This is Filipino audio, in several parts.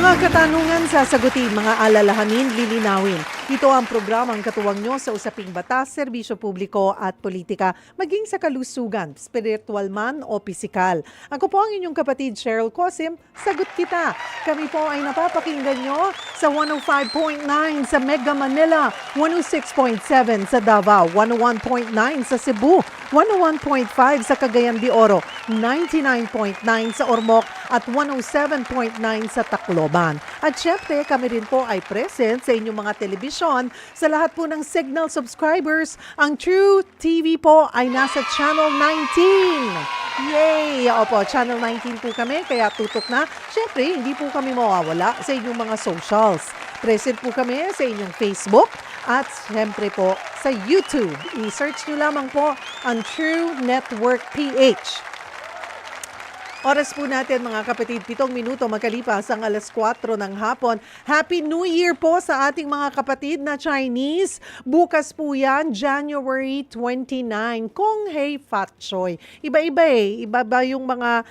Mga katanungan sasagutin, mga alalahanin lilinawin. Ito ang programang katuwang nyo sa usaping batas, serbisyo publiko at politika, maging sa kalusugan, spiritual man o pisikal. Ako po ang inyong kapatid Cheryl Cosim, sagot kita. Kami po ay napapakinggan nyo sa 105.9 sa Mega Manila, 106.7 sa Davao, 101.9 sa Cebu, 101.5 sa Cagayan de Oro, 99.9 sa Ormoc at 107.9 sa Tacloban. At syempre, kami rin po ay present sa inyong mga telebisyon. Sa lahat po ng Signal subscribers, ang True TV po ay nasa Channel 19. Yay! Opo, Channel 19 po kami, kaya tutok na. Syempre, hindi po kami mawawala sa inyong mga socials. Present po kami sa inyong Facebook at syempre po sa YouTube. I-search nyo lamang po ang True Network PH. Oras po natin mga kapatid, 7 minuto magkalipas ang 4:00 ng hapon. Happy New Year po sa ating mga kapatid na Chinese. Bukas po yan, January 29. Kung Hei Fat Choi. Iba-iba eh. Iba-iba yung mga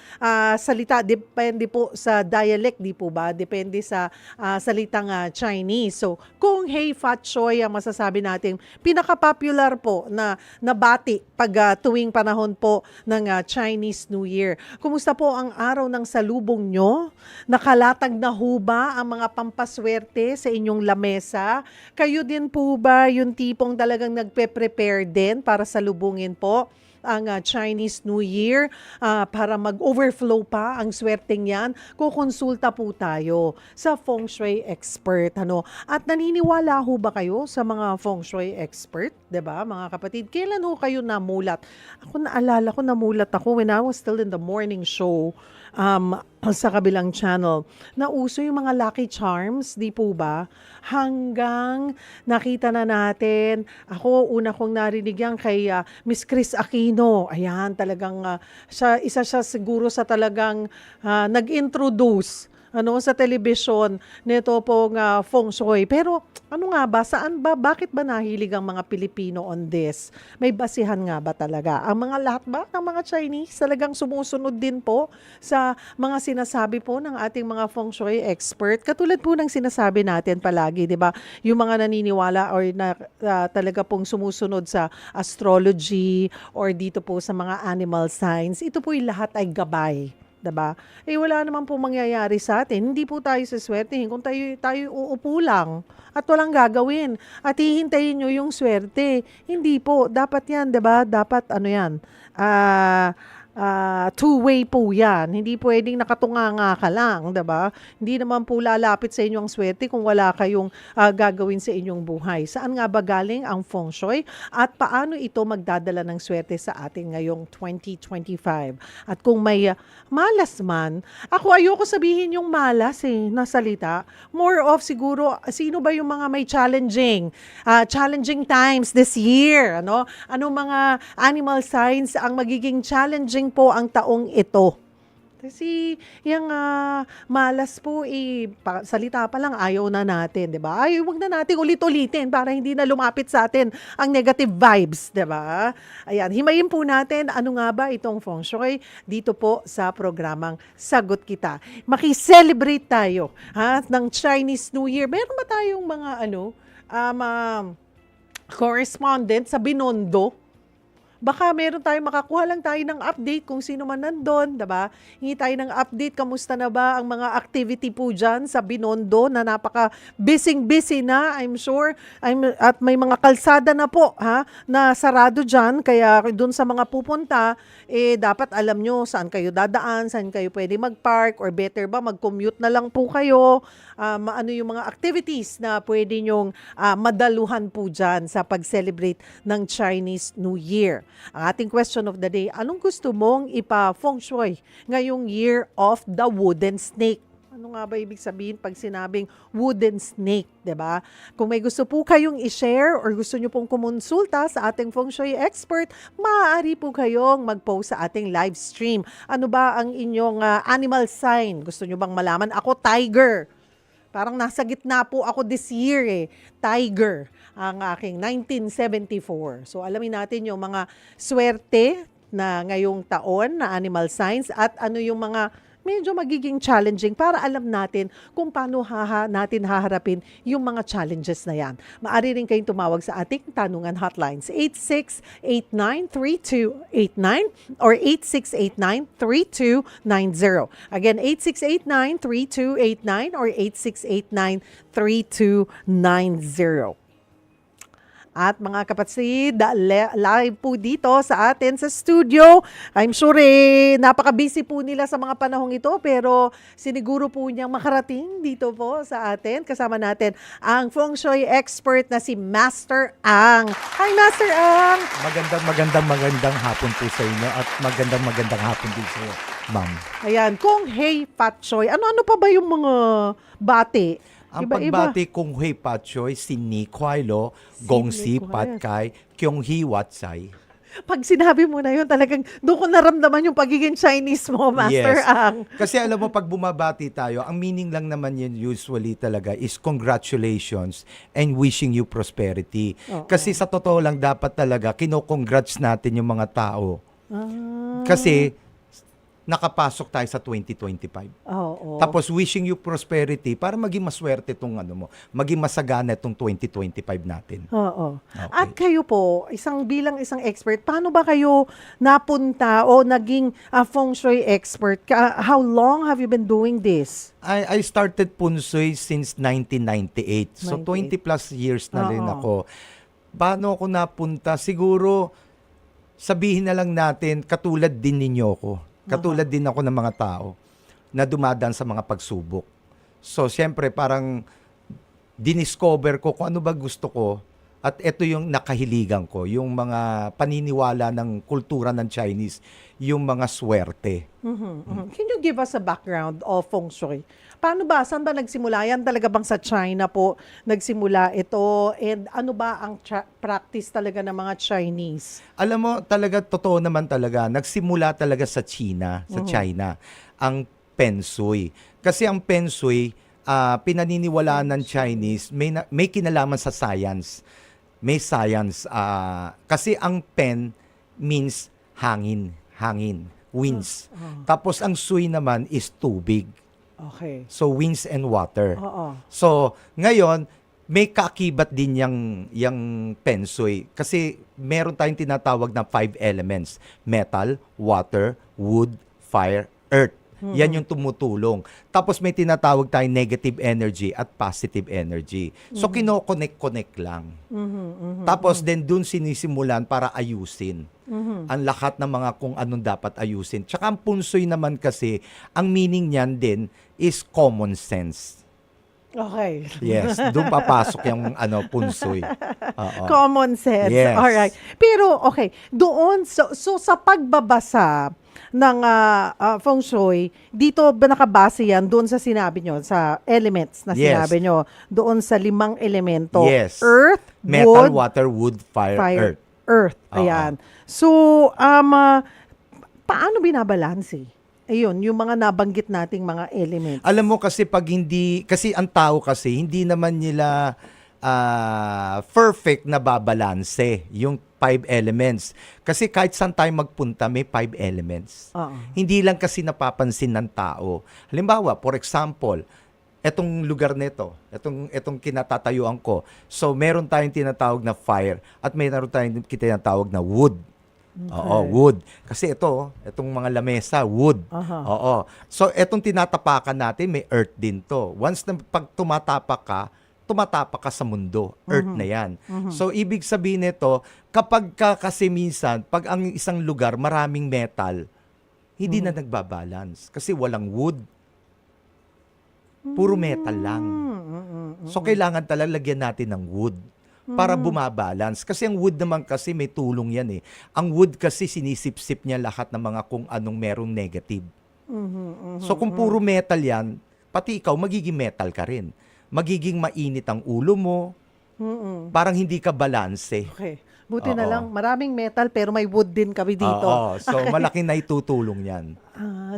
salita. Depende po sa dialect, di po ba? Depende sa salitang Chinese. So, Kung Hei Fat Choi ang masasabi natin, pinaka-popular po na nabati pag tuwing panahon po ng Chinese New Year. Kumusta po ang araw ng salubong nyo? Nakalatag na ho ba ang mga pampaswerte sa inyong lamesa? Kayo din po ba yung tipong talagang nagpe-prepare din para salubungin po ang Chinese New Year para mag-overflow pa ang swerteng yan? Kukonsulta po tayo sa Feng Shui expert. At naniniwala ho ba kayo sa mga Feng Shui expert? 'Di ba, mga kapatid? Kailan ho kayo namulat? Ako naalala ko, namulat ako when I was still in the morning show sa kabilang channel. Nauso yung mga Lucky Charms, di po ba? Hanggang nakita na natin, ako una kong narinig yan kay Miss Chris Aquino. Ayan, talagang isa siya siguro sa talagang nag-introduce sa telebisyon nito pong Feng Shui. Pero ano nga ba, saan ba, bakit ba nahilig ang mga Pilipino on this? May basihan nga ba talaga? Ang mga lahat ba ng mga Chinese talagang sumusunod din po sa mga sinasabi po ng ating mga Feng Shui expert? Katulad po ng sinasabi natin palagi, di ba? Yung mga naniniwala or talaga pong sumusunod sa astrology or dito po sa mga animal signs, ito po'y lahat ay gabay. Diba? Wala naman po mangyayari sa atin. Hindi po tayo saswertehin kung tayo uupo lang at walang gagawin. At hihintayin nyo yung swerte. Hindi po. Dapat yan, diba? Dapat yan? Two-way po yan. Hindi pwedeng nakatunganga ka lang, diba? Hindi naman po lalapit sa inyo ang swerte kung wala kayong gagawin sa inyong buhay. Saan nga ba galing ang Feng Shui? At paano ito magdadala ng swerte sa atin ngayong 2025? At kung may malas man, ako ayoko sabihin yung malas na salita. More of siguro, sino ba yung mga may challenging times this year? Ano mga animal signs ang magiging challenging po ang taong ito? Kasi yung malas po, salita pa lang ayaw na natin, di ba? Huwag na natin ulit-ulitin para hindi na lumapit sa atin ang negative vibes, di ba? Ayan, himayin po natin ano nga ba itong Feng Shui dito po sa programang Sagot Kita. Maki-celebrate tayo ng Chinese New Year. Meron ba tayong mga correspondent sa Binondo? Baka meron tayong makakuha lang tayo ng update kung sino man nandun, diba? Hingi tayo ng update, kamusta na ba ang mga activity po dyan sa Binondo na napaka-busy na, I'm sure. At may mga kalsada na po, na sarado dyan, kaya dun sa mga pupunta, dapat alam nyo saan kayo dadaan, saan kayo pwede mag-park, or better ba, mag-commute na lang po kayo. Ano yung mga activities na pwede nyong madaluhan po dyan sa pag-celebrate ng Chinese New Year. Ang ating question of the day, anong gusto mong ipa-Feng Shui ngayong Year of the Wooden Snake? Ano nga ba ibig sabihin pag sinabing wooden snake, diba? Kung may gusto po kayong i-share or gusto nyo pong kumonsulta sa ating Feng Shui expert, maaari po kayong mag-post sa ating live stream. Ano ba ang inyong animal sign? Gusto nyo bang malaman? Ako, tiger. Parang nasa gitna po ako this year Tiger, ang aking 1974. So alamin natin yung mga swerte na ngayong taon na animal signs at ano yung mga medyo magiging challenging para alam natin kung paano natin haharapin yung mga challenges na yan. Maaari rin kayong tumawag sa ating tanungan hotlines 8689-3289 or 8689-3290. Again, 8689-3289 or 8689-3290. At mga kapatid, live po dito sa atin sa studio. I'm sure napaka-busy po nila sa mga panahong ito pero siniguro po niyang makarating dito po sa atin. Kasama natin ang Feng Shui expert na si Master Ang. Hi Master Ang! Magandang hapon po sa inyo at magandang hapon din sa inyo, ma'am. Ayan, Kung Hei Pat Choi. Ano pa ba yung mga bati? Ang Iba-iba. pagbati kung Hui Pat Choi, Sin Ni Kuai Lo, Gong Si Pat Kai, Kyong Hi Wat Sai. Pag sinabi mo na yun, talagang doon ko naramdaman yung pagiging Chinese mo, Master Yes. Ang. Kasi alam mo, pag bumabati tayo, ang meaning lang naman yun usually talaga is congratulations and wishing you prosperity. Oo. Kasi sa totoo lang, dapat talaga kino-congrats natin yung mga tao. Kasi nakapasok tayo sa 2025. Oo. Tapos wishing you prosperity para maging maswerte itong maging masagana itong 2025 natin. Oo. Okay. At kayo po, bilang isang expert, paano ba kayo napunta o naging Feng Shui expert? How long have you been doing this? I started Punsui since 1998. So 20 plus years na rin Oo. ako. Paano ako napunta? Siguro sabihin na lang natin katulad din ninyo ko. Katulad din ako ng mga tao na dumadaan sa mga pagsubok. So, siyempre, parang diniscover ko kung ano ba gusto ko at ito yung nakahiligan ko, yung mga paniniwala ng kultura ng Chinese, yung mga swerte. Can you give us a background of Feng Shui? Paano ba? Saan ba nagsimula? Yan talaga bang sa China po nagsimula ito? And ano ba ang practice talaga ng mga Chinese? Alam mo, talaga, totoo naman talaga, nagsimula talaga sa China, ang Feng Shui. Kasi ang Feng Shui, pinaniniwalaan ng Chinese, may kinalaman sa science. May science. Kasi ang Pen means hangin, winds. Tapos ang Sui naman is tubig. Okay. So, winds and water. Oo. So, ngayon, may kaakibat din yung Feng Shui. Kasi meron tayong tinatawag na 5 elements. Metal, water, wood, fire, earth. Yan yung tumutulong. Tapos may tinatawag tayong negative energy at positive energy. So, kino-connect lang. Tapos, then dun sinisimulan para ayusin. Ang lahat ng mga kung anong dapat ayusin. Tsaka ang punsoy naman kasi, ang meaning niyan din is common sense. Okay. Yes, doon papasok yung punsoy. Oo. Common sense. Yes. Alright. Pero, okay, doon, so sa pagbabasa ng Feng Shui, dito ba nakabase yan doon sa sinabi nyo, sa elements na Yes. sinabi nyo, doon sa 5 elemento? Yes. Earth, Metal, wood, water, wood, fire, earth. Oo. Ayan. So, paano binabalanse? Ayun, yung mga nabanggit nating mga elements. Alam mo kasi kasi ang tao kasi, hindi naman nila perfect na babalanse yung 5 elements. Kasi kahit saan tayo magpunta, may 5 elements. Oo. Hindi lang kasi napapansin ng tao. Halimbawa, for example, etong lugar nito, etong kinatatayuan ko. So, meron tayong tinatawag na fire at meron tayong tinatawag na wood. Oo, wood. Kasi itong mga lamesa, wood. Aha. Oo. So, etong tinatapakan natin, may earth din to. Once na pag tumatapak ka sa mundo. Earth na yan. So, ibig sabihin nito, kapag kasi minsan, pag ang isang lugar maraming metal, hindi na nagbabalance. Kasi walang wood. Puro metal lang. So, kailangan talaga lagyan natin ng wood para bumabalance. Kasi ang wood naman kasi may tulong yan eh. Ang wood kasi sinisip-sip niya lahat ng mga kung anong merong negative. So, kung puro metal yan, pati ikaw, magiging metal ka rin. Magiging mainit ang ulo mo. Parang hindi ka balanse. Okay. Buti na Oo. lang, maraming metal pero may wood din kami dito. Oo. So, malaking naitutulong yan.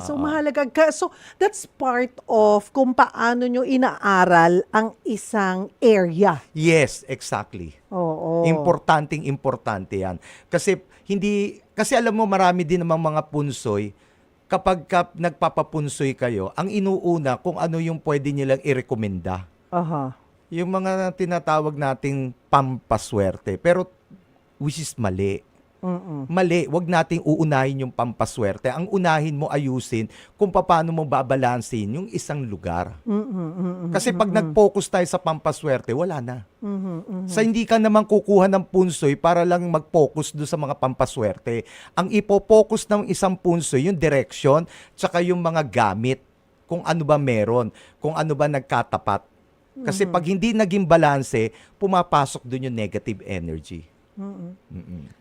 So mahalaga. So that's part of kung paano nyo inaaral ang isang area. Yes, exactly. Oo. Importante yan. Kasi alam mo marami din namang mga punsoy kapag nagpapapunsoy kayo, ang inuuna kung ano yung pwede nilang irekomenda. Aha. Yung mga tinatawag nating pampaswerte. Pero which is mali. Mm-mm. Mali, wag nating uunahin yung pampaswerte. Ang unahin mo ayusin kung paano mo babalansin yung isang lugar. Kasi pag nag-focus tayo sa pampaswerte, wala na. Sa hindi ka naman kukuha ng punsoy para lang mag-focus do sa mga pampaswerte. Ang ipo-focus ng isang punsoy, yung direction, tsaka yung mga gamit. Kung ano ba meron, kung ano ba nagkatapat. Kasi pag hindi naging balanse, pumapasok dun yung negative energy.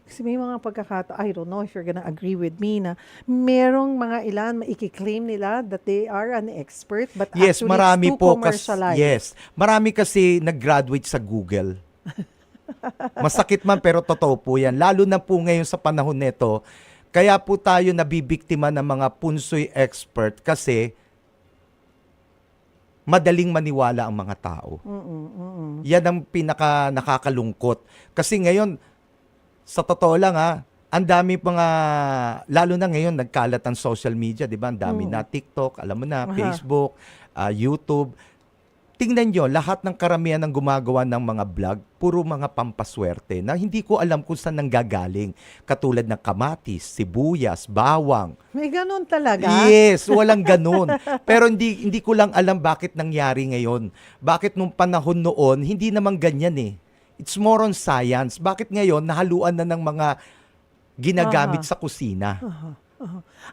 Kasi may mga pagkakataon, I don't know if you're gonna agree with me na merong mga ilan, maiki-claim nila that they are an expert, but Yes, actually marami it's too po commercialized. yes. Marami kasi nag-graduate sa Google. Masakit man pero totoo po 'yan. Lalo na po ngayon sa panahon nito. Kaya po tayo nabibiktima ng mga punsoy expert kasi madaling maniwala ang mga tao. Yan ang pinaka nakakalungkot. Kasi ngayon, sa totoo lang ang dami mga, lalo na ngayon, nagkalat ang social media, di ba? Ang dami na TikTok, alam mo na, Facebook, YouTube. Tingnan nyo, lahat ng karamihan ng gumagawa ng mga vlog, puro mga pampaswerte na hindi ko alam kung saan nanggagaling. Katulad ng kamatis, sibuyas, bawang. May ganun talaga? Yes, walang ganun. Pero hindi ko lang alam bakit nangyari ngayon. Bakit nung panahon noon, hindi naman ganyan eh. It's more on science. Bakit ngayon, nahaluan na ng mga ginagamit sa kusina?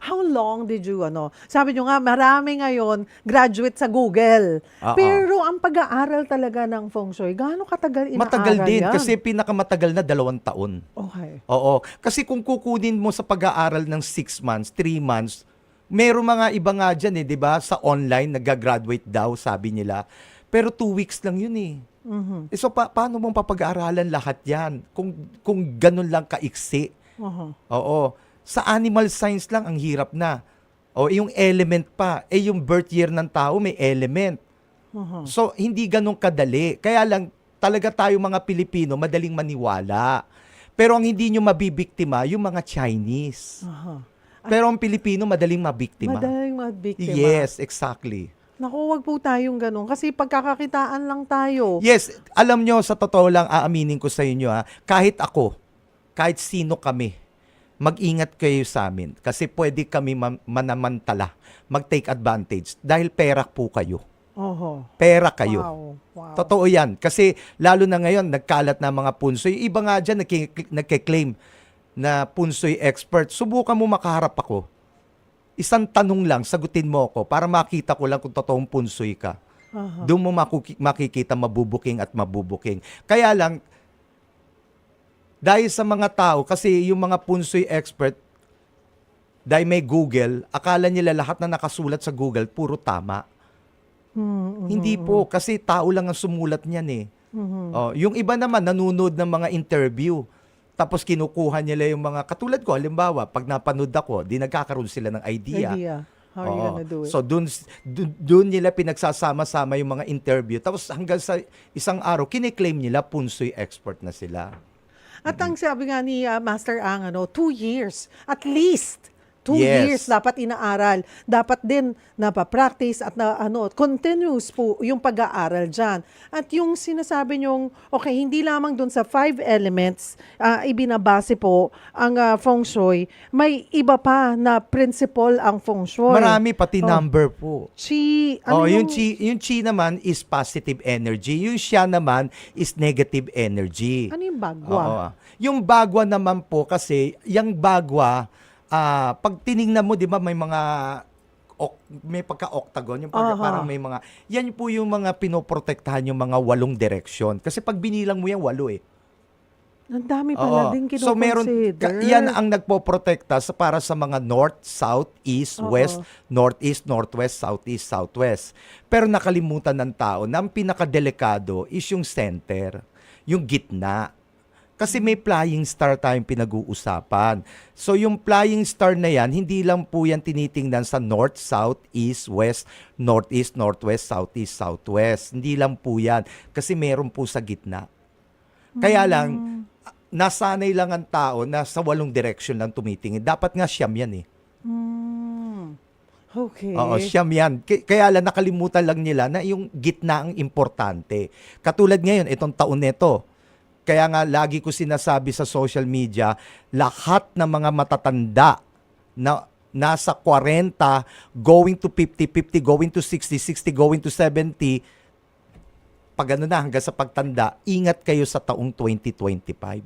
How long did you, sabi nyo nga, marami ngayon graduate sa Google. Pero ang pag-aaral talaga ng feng shui, gaano katagal inaaral Matagal din yan? kasi pinakamatagal na 2 taon. Okay. Oo. Kasi kung kukunin mo sa pag-aaral ng 6 months, 3 months, meron mga iba nga dyan di ba? Sa online, nag-graduate daw, sabi nila. Pero 2 weeks lang yun eh. So paano mong papag-aaralan lahat yan? Kung ganun lang kaiksi. Oo. Sa animal science lang, ang hirap na. O yung element pa. Yung birth year ng tao, may element. So, hindi ganun kadali. Kaya lang, talaga tayo mga Pilipino, madaling maniwala. Pero ang hindi nyo mabibiktima, yung mga Chinese. Pero ang Pilipino, madaling mabiktima. Madaling mabiktima. Yes, exactly. Naku, wag po tayong ganun. Kasi pagkakakitaan lang tayo. Yes, alam nyo, sa totoo lang, aaminin ko sa inyo, kahit ako, kahit sino kami, mag-ingat kayo sa amin kasi pwede kami manamantala, mag-take advantage dahil pera po kayo. Pera kayo. Wow. Totoo yan. Kasi lalo na ngayon, nagkalat na mga punsoy. Iba nga dyan, nagkiklaim na punsoy expert. Subukan mo makaharap ako. Isang tanong lang, sagutin mo ako para makita ko lang kung totoong punsoy ka. Doon mo makikita mabubuking at mabubuking. Kaya lang, dahil sa mga tao, kasi yung mga punsoy expert, dahil may Google, akala nila lahat na nakasulat sa Google, puro tama. Hindi po, kasi tao lang ang sumulat niyan eh. Yung iba naman, nanunod ng mga interview. Tapos kinukuha nila yung mga, katulad ko, halimbawa, pag napanood ako, di nagkakaroon sila ng idea. How are you gonna do it? So, dun nila pinagsasama-sama yung mga interview. Tapos hanggang sa isang araw, kiniklaim nila punsoy expert na sila. At ang sabi nga ni Master Ang, 2 years, at least 2 Yes. years dapat inaaral. Dapat din napapractice at continuous po yung pag-aaral dyan. At yung sinasabi nyong, okay, hindi lamang dun sa 5 elements, ibinabase po ang feng shui, may iba pa na principle ang feng shui. Marami, pati number po. Chi, yung chi naman is positive energy. Yung Xia naman is negative energy. Ano yung bagwa? Oo. Yung bagwa naman po kasi, yung bagwa, pag tiningnan mo, di ba, may mga may pagka-octagon, yung parang may mga, yan po yung mga pinoprotektahan yung mga 8 direksyon. Kasi pag binilang mo yan, 8 eh. Ang dami pala din So meron, kinoconsider. yan ang nagpoprotekta para sa mga north, south, east, west, northeast, northwest, southeast, southwest. Pero nakalimutan ng tao na ang pinakadelikado is yung center, yung gitna. Kasi may flying star tayong pinag-uusapan. So yung flying star na yan, hindi lang po yan tinitingnan sa north, south, east, west, northeast, northwest, southeast, southwest. Hindi lang po yan. Kasi meron po sa gitna. Kaya lang, nasanay lang ang tao na sa 8 direction lang tumitingin. Dapat nga siyam yan eh. Okay. Oo, siyam yan. Kaya lang nakalimutan lang nila na yung gitna ang importante. Katulad ngayon, itong taon nito. Kaya nga lagi ko sinasabi sa social media, lahat ng mga matatanda na nasa 40, going to 50, 50, going to 60, 60, going to 70, pag ano na hanggang sa pagtanda, ingat kayo sa taong 2025.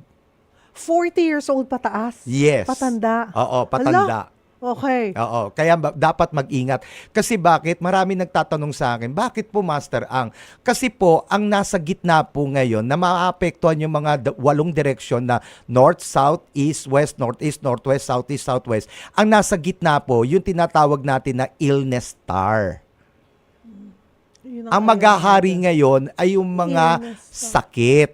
40 years old pataas? Yes. Patanda? Oo, patanda. Okay. Oo, kaya dapat mag-ingat. Kasi bakit? Marami nagtatanong sa akin, bakit po Master Ang? Kasi po, ang nasa gitna po ngayon na maapektuhan yung mga 8 direksyon na north, south, east, west, northeast, northwest, southeast, southwest. Ang nasa gitna po, yung tinatawag natin na illness star. Yun Ang maghahari ngayon ay yung mga Illness star. sakit.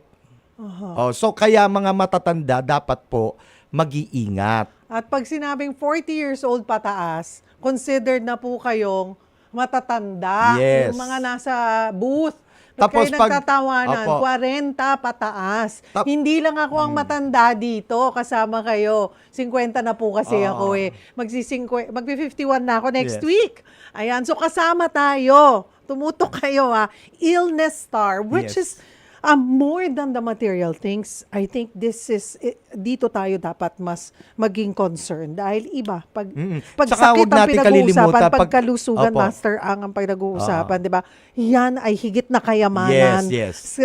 Aha. So kaya mga matatanda dapat po mag-iingat. At pag sinabing 40 years old pataas, considered na po kayong matatanda. Yes. Yung mga nasa booth. Tapos Kayo pag- nagtatawanan, Opo. 40 pataas. Hindi lang ako ang matanda dito, kasama kayo. 50 na po kasi ako eh. Magpi-51 na ako next Yes. week. Ayan, so kasama tayo. Tumutok kayo Illness star, which Yes. is more than the material things. I think this is, dito tayo dapat mas maging concerned. Dahil iba, pag Tsaka sakit huwag ang natin pinag-uusapan, kalimutan, pagkalusugan, Opo. Master ang pinag-uusapan, di ba? Yan ay higit na kayamanan. Yes.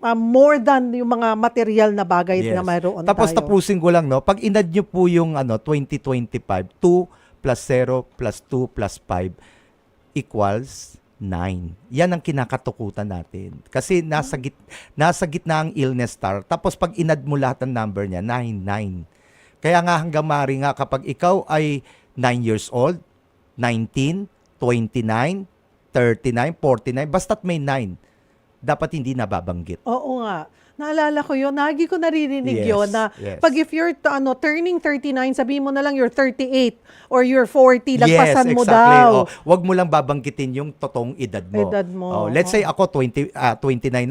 More than yung mga material na bagay Yes. na mayroon Tapos tayo. tapusin ko lang, no? Pag inad nyo po yung 2025, 2 plus 0 plus 2 plus 5 equals 9. Yan ang kinakatukutan natin. Kasi nasa gitna ang illness star. Tapos pag inad mo lahat ng number niya, 9. Kaya nga hanggang mari nga kapag ikaw ay 9 years old, 19, 29, 39, 49, basta't may 9, dapat hindi nababanggit. Oo nga. Naalala ko yun. Lagi ko naririnig Yes, yun na yes. pag if you're turning 39, sabihin mo na lang you're 38 or you're 40, lagpasan mo daw. Oh, wag mo lang babanggitin yung totoong edad mo. Edad mo. Oh, let's say ako 29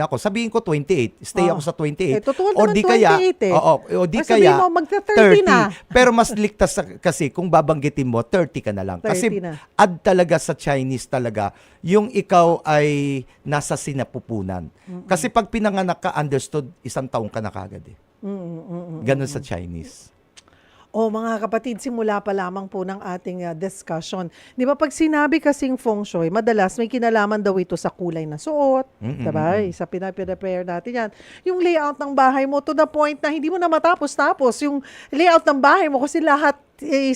ako. Sabihin ko 28. Stay ako sa 28. Totoo O naman di kaya 28 eh. o di O sabihin kaya mo, magta-30 na. Pero mas ligtas kasi kung babanggitin mo 30 ka na lang. 30 Kasi na. add talaga sa Chinese talaga yung ikaw ay nasa sinapupunan. Kasi pag pinanganak ka, understood, 1 taon ka na kagad eh. Ganun sa Chinese. Mga kapatid, simula pa lamang po ng ating discussion. Di ba pag sinabi kasing feng shui, madalas may kinalaman daw ito sa kulay na suot. Diba? Isa pinaprepare natin yan. Yung layout ng bahay mo to the point na hindi mo na matapos-tapos yung layout ng bahay mo kasi lahat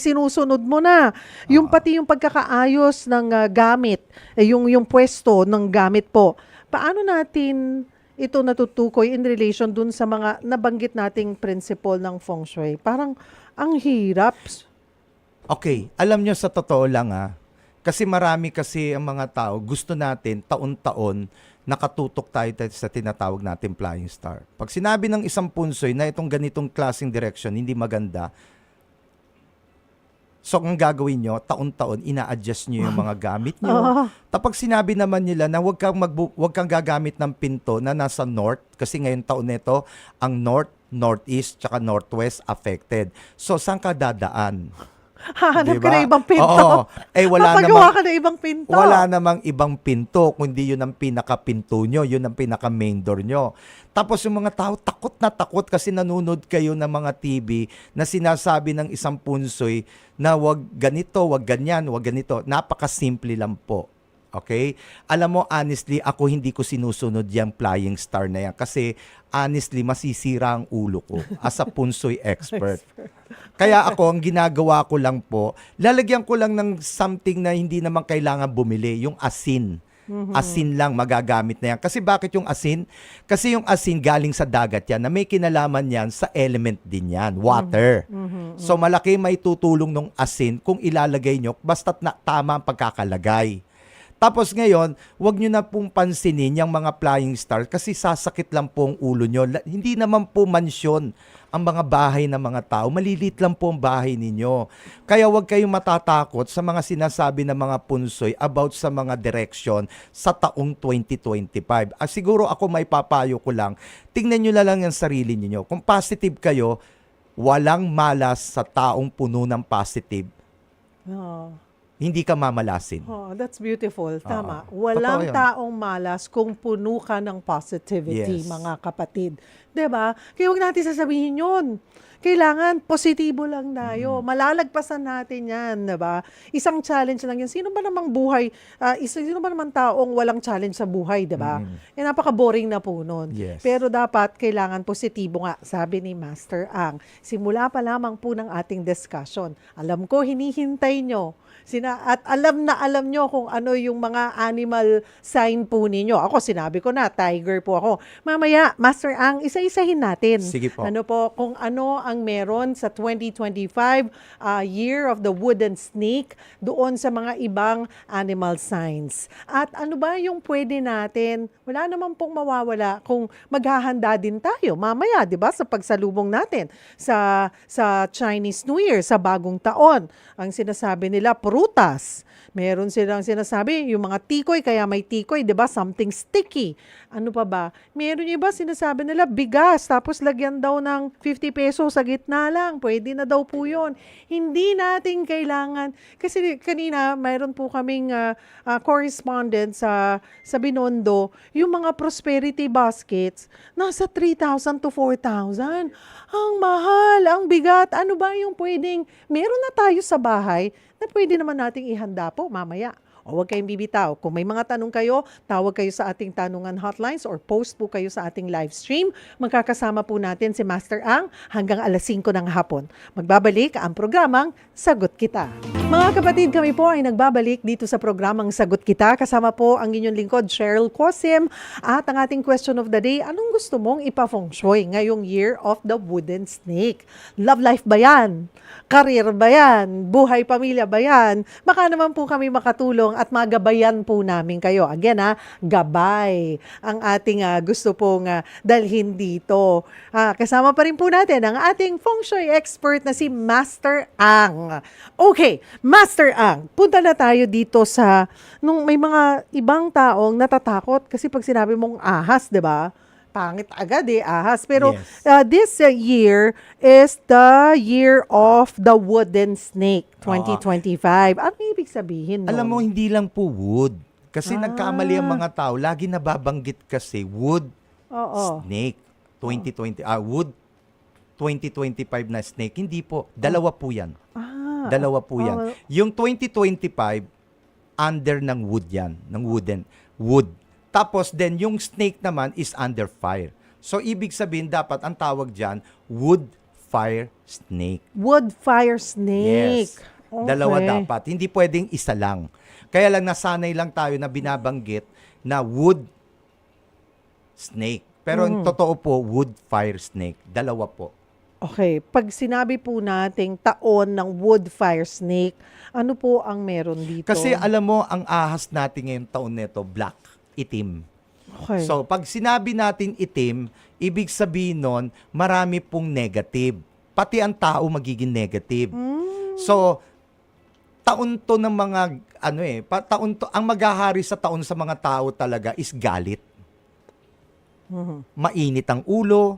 sinusunod mo na. Yung pati yung pagkakaayos ng gamit, yung pwesto ng gamit po. Paano natin ito natutukoy in relation dun sa mga nabanggit nating principle ng feng shui? Parang ang hirap. Okay, alam nyo sa totoo lang kasi marami kasi ang mga tao, gusto natin taon-taon nakatutok tayo sa tinatawag natin flying star. Pag sinabi ng isang punsoy na itong ganitong klaseng direction hindi maganda, so ang gagawin nyo, taon-taon ina-adjust nyo yung mga gamit nyo. Tapos sinabi naman nila na wag kang gagamit ng pinto na nasa north kasi ngayon taon nito ang north, northeast, tsaka northwest affected. So saan ka dadaan? Hahanap ka Diba? na ibang pinto. Oo. Wala Papagawa ka na ibang pinto. Wala namang ibang pinto, kundi yun ang pinaka-pinto nyo, yun ang pinaka-main door nyo. Tapos yung mga tao, takot na takot kasi nanonood kayo ng mga TV na sinasabi ng isang punsoy na wag ganito, wag ganyan, wag ganito. Napaka-simple lang po. Okay? Alam mo, honestly, ako hindi ko sinusunod yung flying star na yan kasi honestly, masisira ang ulo ko as a punsoy expert. Kaya ako, ang ginagawa ko lang po, lalagyan ko lang ng something na hindi naman kailangan bumili, yung asin. Asin lang magagamit na yan. Kasi bakit yung asin? Kasi yung asin galing sa dagat yan na may kinalaman yan sa element din yan, water. So malaki may tutulong ng asin kung ilalagay nyo basta't na tama ang pagkakalagay. Tapos ngayon, wag nyo na pong pansinin yung mga flying star kasi sasakit lang po ang ulo nyo. Hindi naman po mansyon ang mga bahay ng mga tao. Malilit lang po ang bahay ninyo. Kaya wag kayong matatakot sa mga sinasabi ng mga punsoy about sa mga direction sa taong 2025. Siguro ako may papayo ko lang, tingnan nyo na lang yung sarili niyo. Kung positive kayo, walang malas sa taong puno ng positive. hindi ka mamalasin. Oh, that's beautiful. Tama. Oo. Walang Totoo yun. taong malas kung puno ka ng positivity, Yes. mga kapatid. 'Di ba? Kaya huwag natin sasabihin 'yun. Kailangan positibo lang tayo. Malalagpasan natin 'yan, 'di ba? Isang challenge lang 'yan. Sino ba namang buhay, sino ba namang taong walang challenge sa buhay, 'di ba? Eh napaka-boring na po nun. Yes. Pero dapat kailangan positibo nga, sabi ni Master Ang. Simula pa lamang po ng ating discussion. Alam ko hinihintay nyo. At alam na alam nyo kung ano yung mga animal sign po ninyo. Ako, sinabi ko na, tiger po ako. Mamaya, Master Ang, isa-isahin natin. Sige po. Ano po, kung ano ang meron sa 2025 Year of the Wooden Snake doon sa mga ibang animal signs. At ano ba yung pwede natin, wala naman pong mawawala kung maghahanda din tayo mamaya, di ba, sa pagsalubong natin sa Chinese New Year, sa bagong taon. Ang sinasabi nila, prutas. Meron silang sinasabi, yung mga tikoy, kaya may tikoy, di ba? Something sticky. Ano pa ba? Meron yung iba, sinasabi nila, bigas. Tapos lagyan daw ng 50 pesos sa gitna lang. Pwede na daw po yun. Hindi natin kailangan. Kasi kanina, mayroon po kaming correspondent sa Binondo. Yung mga prosperity baskets, nasa 3,000 to 4,000. Ang mahal, ang bigat. Ano ba yung pwedeng, meron na tayo sa bahay na pwede naman nating ihanda po mamaya. O huwag kayong bibitaw. Kung may mga tanong kayo, tawag kayo sa ating tanungan hotlines or post po kayo sa ating live stream. Magkakasama po natin si Master Ang hanggang alas 5 ng hapon. Magbabalik ang programang Sagot Kita. Mga kapatid, kami po ay nagbabalik dito sa programang Sagot Kita. Kasama po ang inyong lingkod, Cheryl Cosim. At ang ating question of the day, anong gusto mong ipa-feng shui ngayong Year of the Wooden Snake? Love life ba yan? Career ba yan? Buhay pamilya ba yan? Baka naman po kami makatulong at magabayan po namin kayo. Again, gabay ang ating gusto pong dalhin dito. Kasama pa rin po natin ang ating feng shui expert na si Master Ang. Okay, Master Ang, punta na tayo dito sa, nung may mga ibang taong natatakot kasi pag sinabi mong ahas, di ba? Pangit agad ahas. Pero Yes. this year is the year of the wooden snake, 2025. Ano ibig sabihin nun? Alam mo, hindi lang po wood. Kasi nagkamali ang mga tao. Lagi nababanggit kasi wood Oo. snake. 2020, wood 2025 na snake. Hindi po. Dalawa po yan. Dalawa po yan. Yung 2025, under ng wood yan. Ng wooden. Wood. Tapos then yung snake naman is under fire. So ibig sabihin dapat ang tawag diyan wood fire snake. Wood fire snake. Yes. Dalawa dapat. Hindi pwedeng isa lang. Kaya lang nasanay lang tayo na binabanggit na wood snake. Pero ang totoo po wood fire snake. Dalawa po. Okay, pag sinabi po nating taon ng wood fire snake, ano po ang meron dito? Kasi alam mo ang ahas natin ngayong taon nito black, itim. Okay. So, pag sinabi natin itim, ibig sabihin nun, marami pong negative. Pati ang tao magiging negative. So, taon to ng mga, taon to, ang maghahari sa taon sa mga tao talaga is galit. Mainit ang ulo,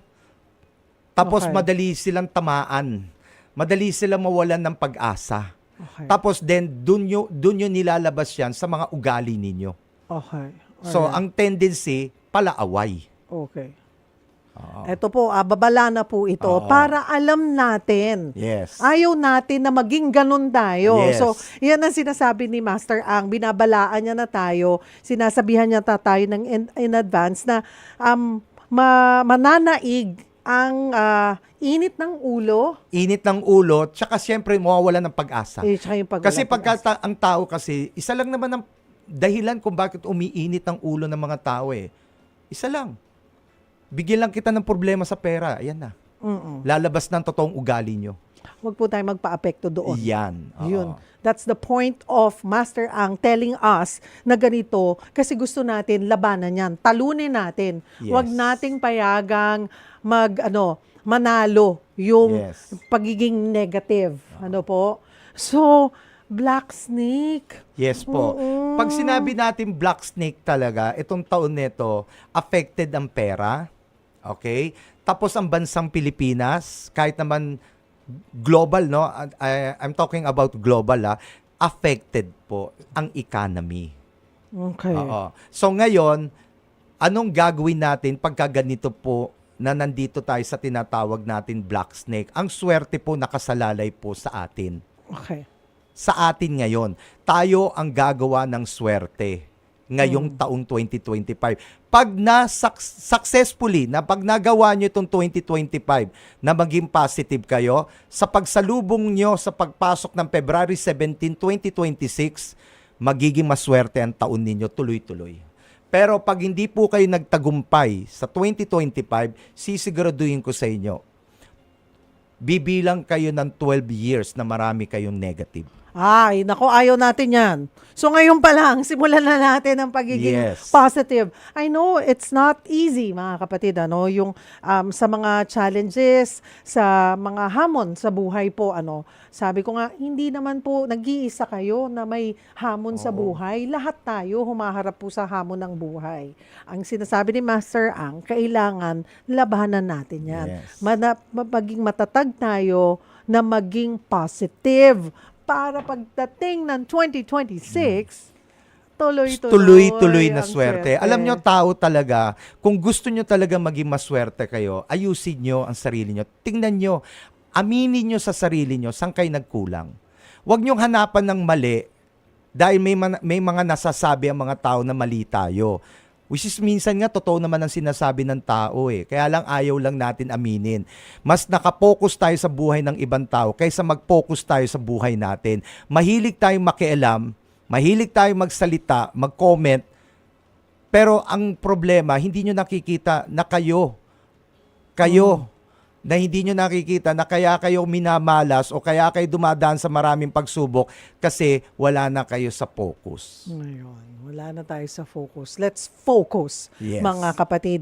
tapos Okay. madali silang tamaan. Madali silang mawalan ng pag-asa. Okay. Tapos then, dun nyo nilalabas yan sa mga ugali ninyo. Okay. So, Alright. ang tendency, palaaway. Okay. Ito po, babala na po ito Oo. para alam natin. Yes. Ayaw natin na maging ganun tayo. Yes. So, yan ang sinasabi ni Master Ang. Binabalaan niya na tayo. Sinasabihan niya tayo in advance na mananaig ang init ng ulo. Init ng ulo, tsaka siyempre mawawalan ng pag-asa. Tsaka yung Kasi pagka ang tao kasi, isa lang naman ang dahilan kung bakit umiinit ang ulo ng mga tao Isa lang. Bigyan lang kita ng problema sa pera. Ayan na. Lalabas ng totoong ugali nyo. Huwag po tayo magpa-apekto doon. Yan. Oo. Yun. That's the point of Master Ang telling us na ganito kasi gusto natin labanan yan. Talunin natin. Yes. Huwag nating payagang manalo yung Yes. pagiging negative. Ano po? So, black snake. Yes po. Pag sinabi natin black snake talaga, itong taon nito, affected ang pera. Okay? Tapos ang bansang Pilipinas, kahit naman global, no? I'm talking about global, affected po ang economy. Okay. Oo. So ngayon, anong gagawin natin pagka ganito po na nandito tayo sa tinatawag natin black snake? Ang swerte po nakasalalay po sa atin. Okay. Sa atin ngayon, tayo ang gagawa ng swerte ngayong taong 2025. Pag successfully, pag nagawa nyo itong 2025 na maging positive kayo, sa pagsalubong nyo sa pagpasok ng February 17, 2026, magiging maswerte ang taon ninyo tuloy-tuloy. Pero pag hindi po kayo nagtagumpay sa 2025, sisiguraduhin ko sa inyo, bibilang kayo ng 12 years na marami kayong negative. Ay, nako, ayaw natin yan. So ngayon pa lang, simulan na natin ang pagiging Yes. positive. I know it's not easy, mga kapatid, yung sa mga challenges, sa mga hamon sa buhay po, sabi ko nga, hindi naman po nag-iisa kayo na may hamon sa buhay. Lahat tayo humaharap po sa hamon ng buhay. Ang sinasabi ni Master Ang, kailangan labanan natin yan. Yes. Maging matatag tayo na maging positive para pagdating ng 2026, tuloy-tuloy na ang swerte. Alam nyo, tao talaga, kung gusto nyo talaga maging maswerte kayo, ayusin nyo ang sarili nyo. Tingnan nyo, aminin nyo sa sarili nyo, saan kayo nagkulang. Huwag nyong hanapan ng mali dahil may mga nasasabi ang mga tao na mali tayo. Which is minsan nga, totoo naman ang sinasabi ng tao eh. Kaya lang ayaw lang natin aminin. Mas nakapokus tayo sa buhay ng ibang tao kaysa mag-focus tayo sa buhay natin. Mahilig tayong makialam, mahilig tayong magsalita, mag-comment, pero ang problema, hindi nyo nakikita na kayo, na hindi nyo nakikita na kaya kayo minamalas o kaya kayo dumadaan sa maraming pagsubok kasi wala na kayo sa focus. Ngayon, wala na tayo sa focus. Let's focus, Yes. mga kapatid.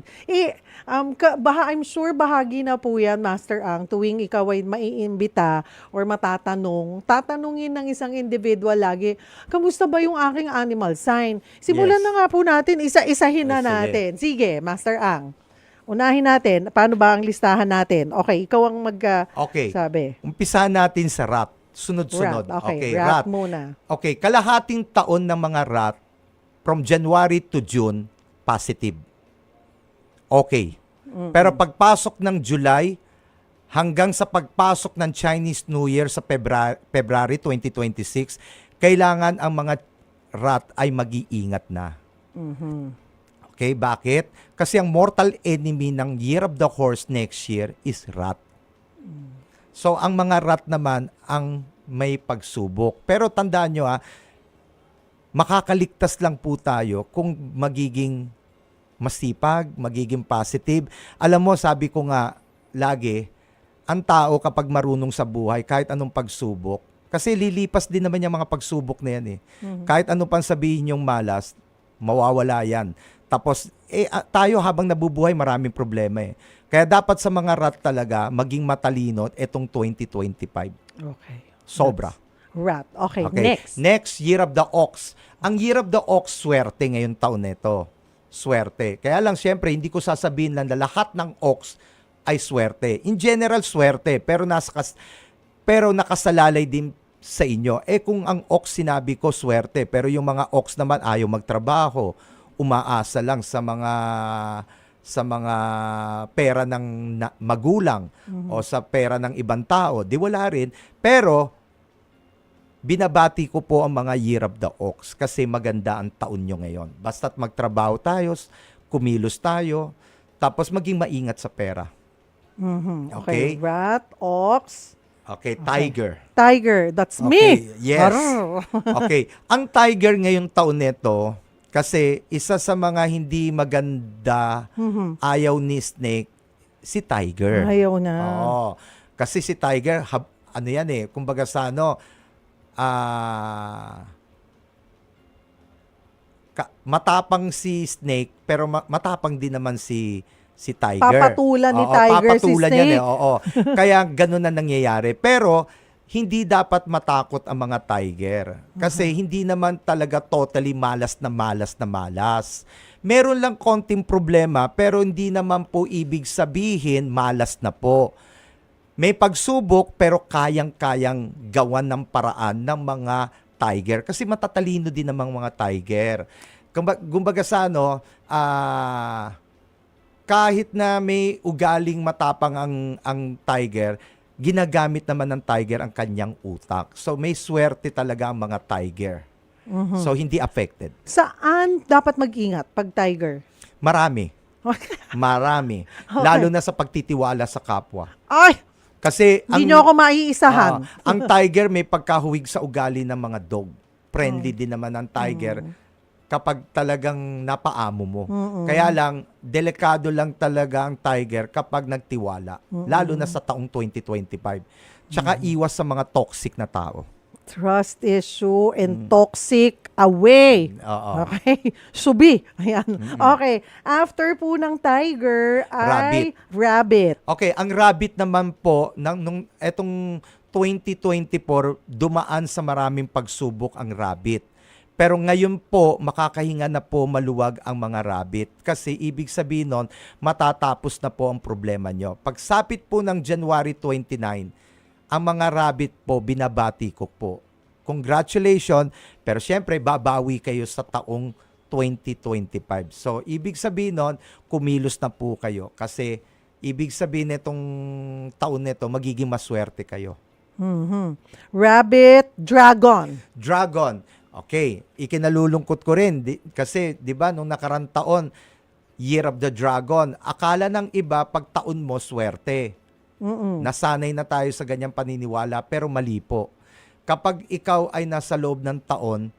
I'm sure bahagi na po yan, Master Ang, tuwing ikaw ay maiimbita or tatanungin ng isang individual lagi, kamusta ba yung aking animal sign? Simulan Yes. na nga po natin, isa-isahin na Sige. natin. Sige, Master Ang. Unahin natin, paano ba ang listahan natin? Okay, ikaw ang Okay. sabi. Umpisahan natin sa rat. Sunod-sunod. Rat. Okay, rat muna. Okay, kalahating taon ng mga rat from January to June, positive. Okay. Pero pagpasok ng July hanggang sa pagpasok ng Chinese New Year sa February 2026, kailangan ang mga rat ay mag-iingat na. Okay, bakit? Kasi ang mortal enemy ng Year of the Horse next year is rat. So, ang mga rat naman ang may pagsubok. Pero tandaan nyo makakaligtas lang po tayo kung magiging masipag, magiging positive. Alam mo, sabi ko nga lagi, ang tao kapag marunong sa buhay, kahit anong pagsubok, kasi lilipas din naman yung mga pagsubok na yan eh. Kahit ano pang sabihin yung malas, mawawala yan. Tapos, tayo habang nabubuhay, maraming problema eh. Kaya dapat sa mga rat talaga, maging matalino itong 2025. Okay. Sobra. Rat. Okay, Okay. next. Year of the Ox. Ang Year of the Ox, swerte ngayong taon nito. Swerte. Kaya lang, syempre, hindi ko sasabihin lang na lahat ng ox ay swerte. In general, swerte. Pero nakasalalay din sa inyo. Kung ang ox sinabi ko, swerte. Pero yung mga ox naman ayaw magtrabaho, umaasa lang sa mga pera ng magulang o sa pera ng ibang tao, di wala rin. Pero binabati ko po ang mga Year of the Ox kasi maganda ang taon nyo ngayon. Basta't magtrabaho tayo, kumilos tayo, tapos maging maingat sa pera. Okay. Rat, ox. Okay, tiger. Tiger. That's Okay, me. yes. Arr. Okay, ang tiger ngayong taon nito, kasi isa sa mga hindi maganda, ayaw ni Snake, si Tiger. Ayaw na. Oo. Kasi si Tiger, ano yan eh, kumbaga sa matapang si Snake, pero matapang din naman si Tiger. Papatulan ni Tiger si papatulan Snake. yan eh, oo. Kaya ganun na nangyayari. Pero, hindi dapat matakot ang mga tiger. Kasi hindi naman talaga totally malas na malas. Meron lang konting problema, pero hindi naman po ibig sabihin malas na po. May pagsubok, pero kayang-kayang gawan ng paraan ng mga tiger kasi matatalino din namang mga tiger. Kumbaga sa ano, kahit na may ugaling matapang ang tiger, ginagamit naman ng tiger ang kanyang utak. So may swerte talaga ang mga tiger. So hindi affected. Saan dapat mag-ingat pag tiger? Marami. Marami. Okay. Lalo na sa pagtitiwala sa kapwa. Ay! Kasi Hindi nyo ako maiisahan. ang tiger may pagkahuwig sa ugali ng mga dog. Friendly din naman ang tiger kapag talagang napaamo mo. Kaya lang, delikado lang talaga ang tiger kapag nagtiwala. Lalo na sa taong 2025. Tsaka iwas sa mga toxic na tao. Trust issue and toxic away. Oo. Okay. Subi. Ayan. Okay. After po ng tiger ay rabbit. Okay, ang rabbit naman po, nung etong 2024, dumaan sa maraming pagsubok ang rabbit. Pero ngayon po, makakahinga na po maluwag ang mga rabbit. Kasi ibig sabihin nun, matatapos na po ang problema nyo. Pagsapit po ng January 29, ang mga rabbit po, binabati ko po. Congratulations, pero syempre, babawi kayo sa taong 2025. So, ibig sabihin nun, kumilos na po kayo. Kasi, ibig sabihin nitong taon nito, magiging maswerte kayo. Rabbit, dragon. Dragon. Okay, ikinalulungkot ko rin. Kasi, di ba, nung nakarang taon, Year of the Dragon, akala ng iba, pag taon mo, swerte. Nasanay na tayo sa ganyang paniniwala, pero mali po. Kapag ikaw ay nasa loob ng taon,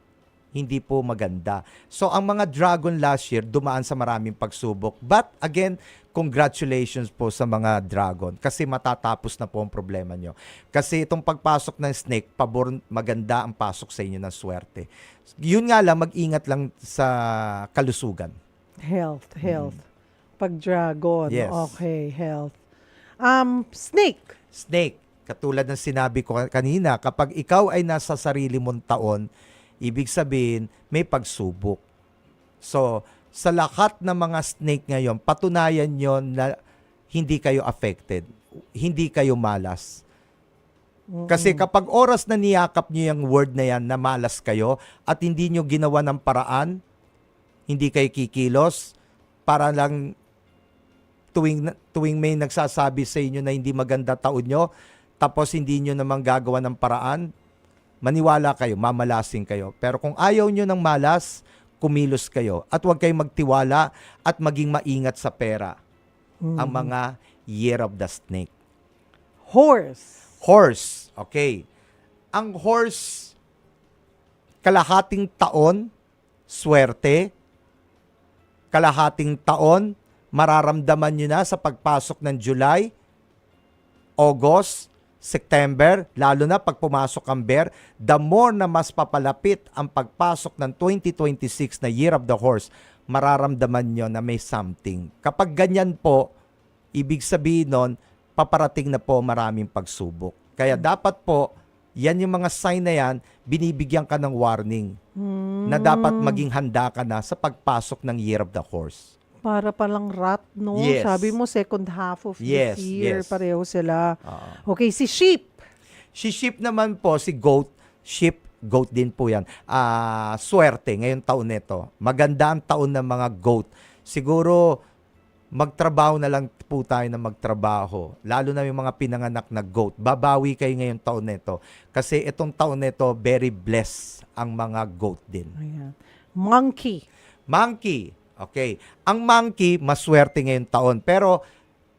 hindi po maganda. So, ang mga dragon last year, dumaan sa maraming pagsubok. But, again, congratulations po sa mga dragon. Kasi matatapos na po ang problema nyo. Kasi itong pagpasok ng snake, maganda ang pasok sa inyo ng swerte. Yun nga lang, mag-ingat lang sa kalusugan. Health. Pag dragon. Yes. Okay, health. Snake. Snake, katulad ng sinabi ko kanina, kapag ikaw ay nasa sarili mong taon, ibig sabihin, may pagsubok. So, sa lahat ng mga snake ngayon, patunayan nyo na hindi kayo affected. Hindi kayo malas. Kasi kapag oras na niyakap nyo yung word na yan na malas kayo at hindi nyo ginawa ng paraan, hindi kayo kikilos, para lang tuwing may nagsasabi sa inyo na hindi maganda taon nyo, tapos hindi nyo naman gagawa ng paraan, maniwala kayo, mamalasing kayo. Pero kung ayaw nyo ng malas, kumilos kayo. At huwag kayong magtiwala at maging maingat sa pera. Ang mga Year of the Snake. Horse. Okay. Ang horse, kalahating taon, swerte. Kalahating taon, mararamdaman nyo na sa pagpasok ng July, August, September, lalo na pag pumasok ang bear, the more na mas papalapit ang pagpasok ng 2026 na Year of the Horse, mararamdaman nyo na may something. Kapag ganyan po, ibig sabihin nun, paparating na po maraming pagsubok. Kaya dapat po, yan yung mga sign na yan, binibigyan ka ng warning na dapat maging handa ka na sa pagpasok ng Year of the Horse. Para palang rat, no? Yes. Sabi mo, second half of this year, yes. pareho sila. Okay, si sheep. Si sheep naman po, si goat, goat din po yan. Swerte ngayong taon nito. Maganda ang taon ng mga goat. Siguro, magtrabaho na lang po tayo na magtrabaho. Lalo na yung mga pinanganak na goat. Babawi kayo ngayong taon nito. Kasi itong taon nito, very blessed ang mga goat din. Ayan. Monkey. Okay. Ang monkey, maswerte ngayong taon. Pero,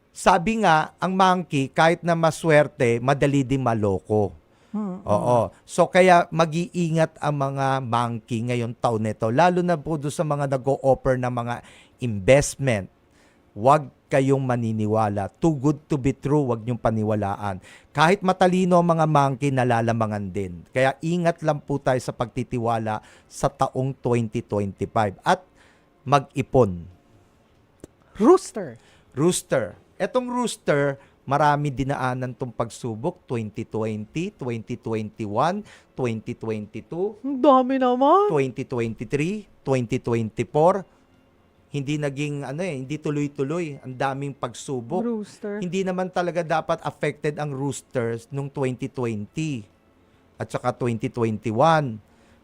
sabi nga, ang monkey, kahit na maswerte, madali din maloko. Oo. So, kaya mag-iingat ang mga monkey ngayong taon nito. Lalo na po doon sa mga nag-o-offer ng mga investment. Huwag kayong maniniwala. Too good to be true, huwag niyong paniwalaan. Kahit matalino ang mga monkey, nalalamangan din. Kaya ingat lang po tayo sa pagtitiwala sa taong 2025. At mag-ipon. Rooster. Etong rooster, marami dinaanan tong pagsubok. 2020, 2021, 2022, Ang dami naman. 2023, 2024. Hindi naging, hindi tuloy-tuloy. Ang daming pagsubok. Rooster. Hindi naman talaga dapat affected ang roosters nung 2020 at saka 2021.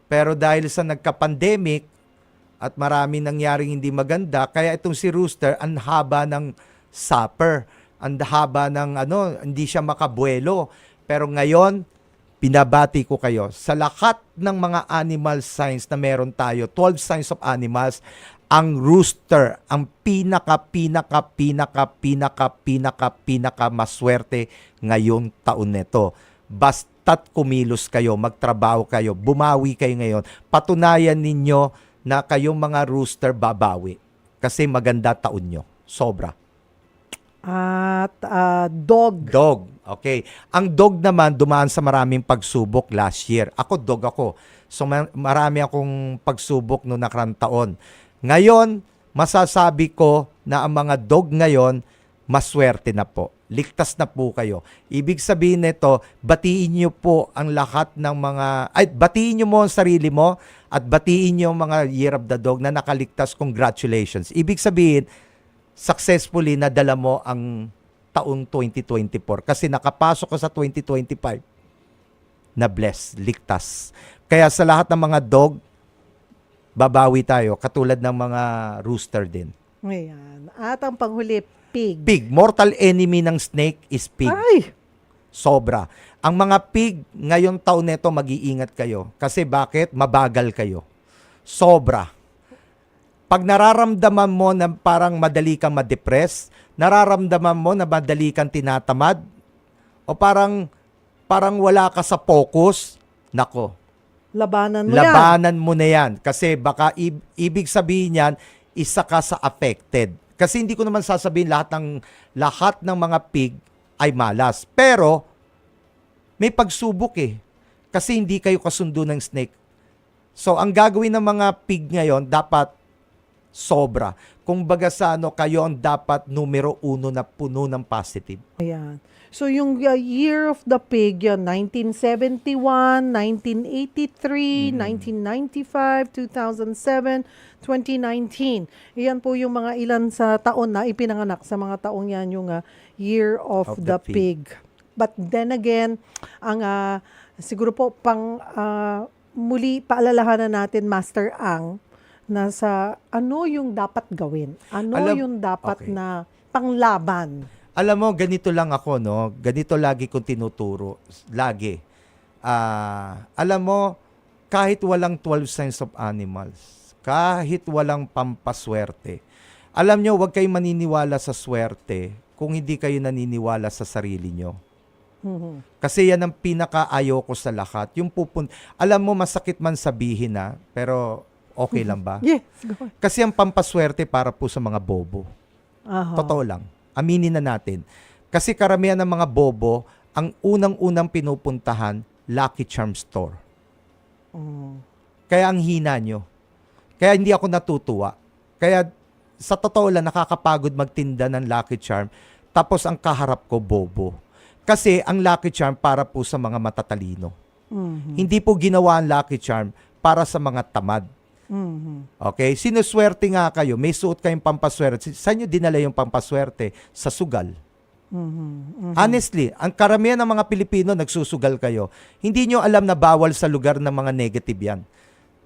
Pero dahil sa nagka-pandemic at marami nangyaring hindi maganda, kaya itong si Rooster, ang haba ng supper. Ang haba ng hindi siya makabuelo. Pero ngayon, pinabati ko kayo sa lahat ng mga animal signs na meron tayo, 12 signs of animals, ang rooster ang pinaka maswerte ngayong taon nito. Basta't kumilos kayo, magtrabaho kayo, bumawi kayo ngayon, patunayan ninyo na kayong mga rooster babawi. Kasi maganda taon nyo. Sobra. At dog. Dog. Okay. Ang dog naman dumaan sa maraming pagsubok last year. Ako, dog ako. So marami akong pagsubok noong nakarang taon. Ngayon, masasabi ko na ang mga dog ngayon, maswerte na po. Ligtas na po kayo. Ibig sabihin nito, batiin niyo po ang lahat ng batiin niyo mo ang sarili mo at batiin niyo ang mga Year of the Dog na nakaligtas. Congratulations. Ibig sabihin, successfully nadala mo ang taong 2024 kasi nakapasok ka sa 2025 na blessed, ligtas. Kaya sa lahat ng mga dog, babawi tayo katulad ng mga rooster din. Ayan. At ang panghuli, pig. Pig, mortal enemy ng snake is pig. Ay! Sobra. Ang mga pig, ngayong taon nito mag-iingat kayo. Kasi bakit? Mabagal kayo. Sobra. Pag nararamdaman mo na parang madali kang ma-depress, nararamdaman mo na madali kang tinatamad, o parang wala ka sa focus, nako, labanan mo na yan. Kasi baka ibig sabihin yan, isa ka sa affected. Kasi hindi ko naman sasabihin lahat ng mga pig ay malas. Pero, may pagsubok eh. Kasi hindi kayo kasundo ng snake. So, ang gagawin ng mga pig ngayon, dapat sobra. Kung baga kayo ang dapat numero 1 na puno ng positive. Ayan. So, yung Year of the Pig, yun, 1971, 1983, 1995, 2007, 2019. Iyan po yung mga ilan sa taon na ipinanganak sa mga taong yan, yung Year of the Pig. But then again, ang siguro po muli paalalahanan natin, Master Ang, na sa ano yung dapat gawin? Yung dapat na panglaban? Alam mo, ganito lang ako, no? Ganito lagi kong tinuturo. Lagi. Alam mo, kahit walang 12 signs of animals, kahit walang pampaswerte, alam nyo, huwag kayong maniniwala sa swerte kung hindi kayo naniniwala sa sarili nyo. Kasi yan ang pinaka-ayaw ko sa lahat. Alam mo, masakit man sabihin pero okay lang ba? Yes, go on. Kasi ang pampaswerte para po sa mga bobo. Totoo lang. Aminin na natin. Kasi karamihan ng mga bobo, ang unang-unang pinupuntahan, Lucky Charm Store. Kaya ang hina nyo. Kaya hindi ako natutuwa. Kaya sa totoo lang, nakakapagod magtinda ng Lucky Charm. Tapos ang kaharap ko, bobo. Kasi ang Lucky Charm para po sa mga matatalino. Hindi po ginawa ang Lucky Charm para sa mga tamad. Okay? Sinuswerte nga kayo. May suot kayong pampaswerte. Saan nyo dinala yung pampaswerte? Sa sugal. Honestly, ang karamihan ng mga Pilipino nagsusugal kayo. Hindi nyo alam na bawal sa lugar ng mga negative yan.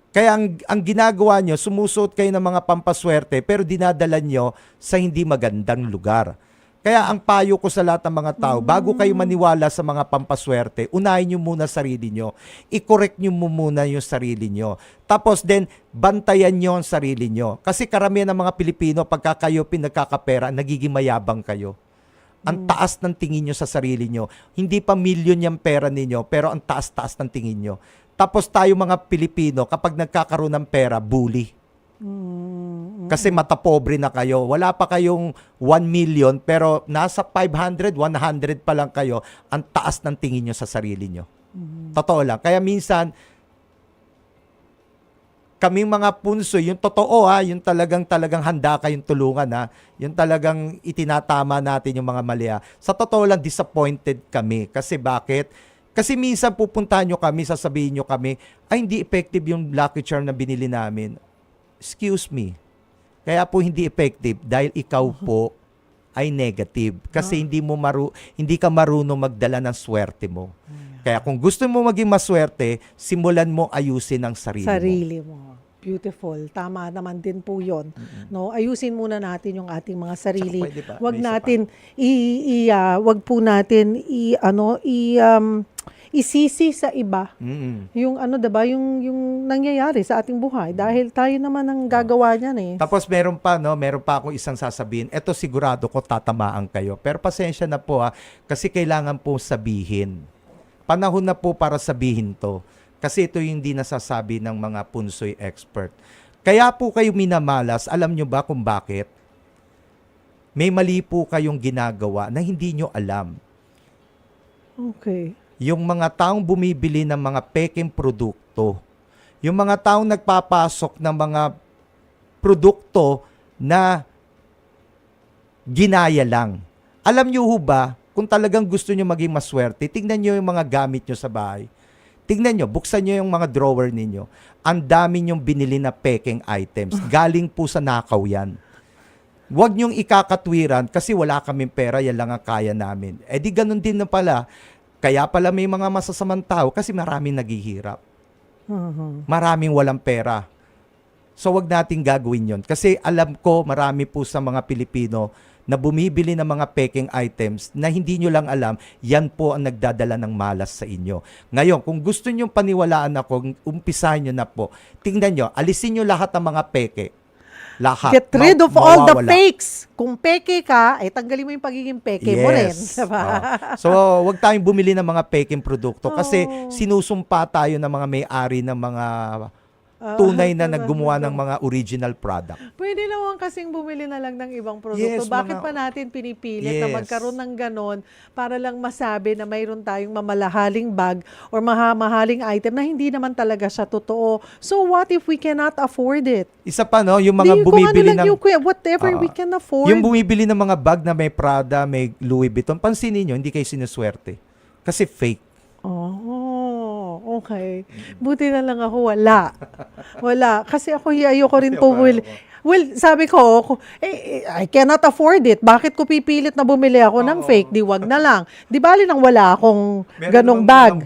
Kaya ang ginagawa nyo, sumusuot kayo ng mga pampaswerte pero dinadala nyo sa hindi magandang lugar. Kaya ang payo ko sa lahat ng mga tao, bago kayo maniwala sa mga pampaswerte, unahin nyo muna sarili nyo. I-correct nyo muna yung sarili nyo. Tapos then, bantayan nyo ang sarili nyo. Kasi karamihan ng mga Pilipino, pagka kayo pinagkakapera, nagiging mayabang kayo. Ang taas ng tingin nyo sa sarili nyo. Hindi pa milyon yung pera ninyo, pero ang taas-taas ng tingin nyo. Tapos tayo mga Pilipino, kapag nagkakaroon ng pera, bully. Kasi matapobre na kayo. Wala pa kayong 1 million pero nasa 500, 100 pa lang kayo. Ang taas ng tingin nyo sa sarili nyo. Totoo lang. Kaya minsan, kaming mga punso, yung totoo yung talagang handa kayong tulungan yung talagang itinatama natin yung mga mali Sa totoo lang, disappointed kami. Kasi bakit? Kasi minsan pupuntahan nyo kami, sasabihin nyo kami, ay hindi effective yung Lucky Charm na binili namin. Excuse me. Kaya po hindi effective dahil ikaw po ay negative kasi hindi ka marunong magdala ng swerte mo. Kaya kung gusto mo maging maswerte, simulan mo ayusin ang sarili mo. Beautiful. Tama naman din po 'yon. No, ayusin muna natin yung ating mga sarili. Tsaka pwede ba, Wag may isa natin wag po natin isisi sa iba. Yung 'di ba, yung nangyayari sa ating buhay dahil tayo naman ang gagawa niyan eh. Tapos meron pa ako isang sasabihin. Ito sigurado ko tatamaan kayo. Pero pasensya na po kasi kailangan po sabihin. Panahon na po para sabihin to. Kasi ito yung hindi nasasabi ng mga punsoy expert. Kaya po kayo minamalas, alam nyo ba kung bakit? May mali po kayong ginagawa na hindi nyo alam. Okay. Yung mga taong bumibili ng mga peking produkto, yung mga taong nagpapasok ng mga produkto na ginaya lang. Alam nyo ho ba, kung talagang gusto nyo maging maswerte, tingnan nyo yung mga gamit nyo sa bahay. Tingnan nyo, buksan nyo yung mga drawer ninyo. Ang dami nyong binili na peking items. Galing po sa nakaw yan. Huwag nyong ikakatwiran kasi wala kaming pera, yan lang ang kaya namin. Eh di ganun din na pala. Kaya pala may mga masasamang tao kasi maraming naghihirap. Maraming walang pera. So wag nating gagawin yon. Kasi alam ko marami po sa mga Pilipino na bumibili ng mga peking items na hindi nyo lang alam, yan po ang nagdadala ng malas sa inyo. Ngayon, kung gusto nyo paniwalaan ako, umpisahan nyo na po. Tingnan nyo, alisin nyo lahat ng mga peke. Lahat. Get rid of all the mawawala. fakes. Kung peke ka, ay tanggalin mo yung pagiging peke mo rin. Diba? So, wag tayong bumili ng mga peking produkto kasi sinusumpa tayo ng mga may-ari ng mga tunay na naggumawa ng mga original product. Pwede naman kasing bumili na lang ng ibang produkto. Yes, Bakit mga- pa natin pinipilit na Yes. magkaroon ng ganon para lang masabi na mayroon tayong mamalahaling bag or mahaling item na hindi naman talaga siya totoo. So what if we cannot afford it? Isa pa, no, yung mga Di, kung ano bumibili lang ng... yung whatever we can afford. Yung bumibili ng mga bag na may Prada, may Louis Vuitton, pansinin nyo, hindi kayo sinuswerte. Kasi fake. Oh, okay. Buti na lang ako wala. Wala. Kasi ako ayoko rin po bumili. Well, sabi ko, I cannot afford it. Bakit ko pipilit na bumili ako ng fake? Di wag na lang. Di bali nang wala akong ganong bag.